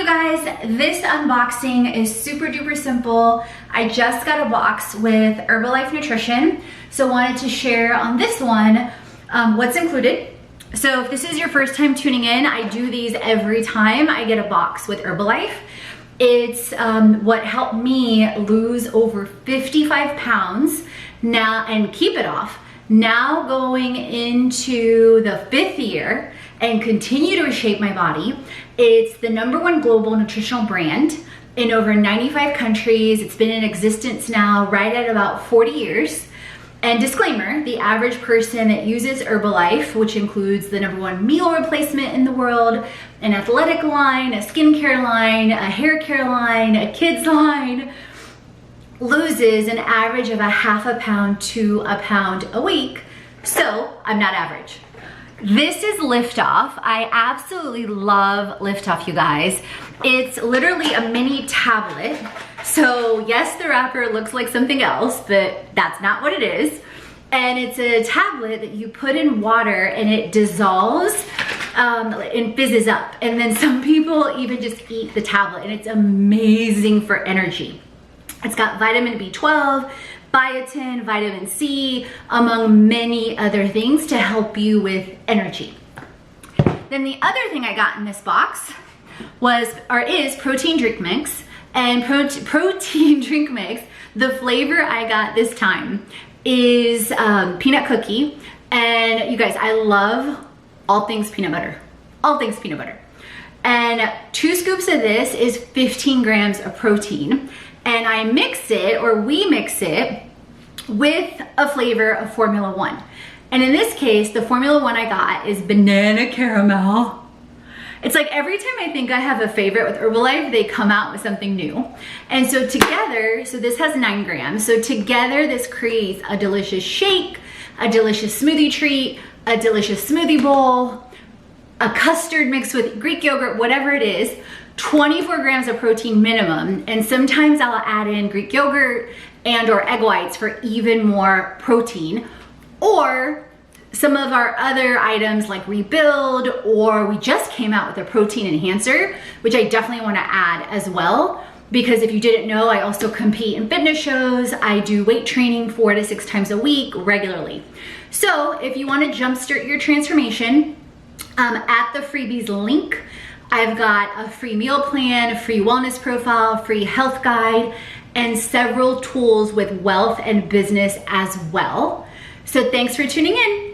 you guys, this unboxing is super duper simple. I just got a box with Herbalife Nutrition, so wanted to share on this one what's included. So if this is your first time tuning in, I do these every time I get a box with Herbalife. It's what helped me lose over 55 pounds now and keep it off. Now going into the 5th year and continue to reshape my body. It's the #1 global nutritional brand in over 95 countries. It's been in existence now right at about 40 years. And disclaimer, the average person that uses Herbalife, which includes the #1 meal replacement in the world, an athletic line, a skincare line, a hair care line, a kids line, loses an average of a half a pound to a pound a week. So I'm not average. This is Liftoff. I absolutely love Liftoff, you guys. It's literally a mini tablet. So yes, the wrapper looks like something else, but that's not what it is. And it's a tablet that you put in water and it dissolves and fizzes up. And then some people even just eat the tablet, and it's amazing for energy. It's got vitamin B12, biotin, vitamin C, among many other things to help you with energy. Then the other thing I got in this box is protein drink mix. And protein drink mix, the flavor I got this time is peanut cookie. And you guys, I love all things peanut butter. All things peanut butter. And 2 scoops of this is 15 grams of protein. And I mix it, or we mix it, with a flavor of Formula 1. And in this case, the Formula 1 I got is banana caramel. It's like every time I think I have a favorite with Herbalife, they come out with something new. And so together, so this has 9 grams. So together this creates a delicious shake, a delicious smoothie treat, a delicious smoothie bowl, a custard mixed with Greek yogurt, whatever it is. 24 grams of protein minimum, and sometimes I'll add in Greek yogurt and or egg whites for even more protein, or some of our other items like Rebuild, or we just came out with a protein enhancer, which I definitely want to add as well, because if you didn't know, I also compete in fitness shows. I do weight training 4 to 6 times a week regularly. So if you want to jumpstart your transformation, at the Freebies link, I've got a free meal plan, a free wellness profile, free health guide, and several tools with wealth and business as well. So thanks for tuning in.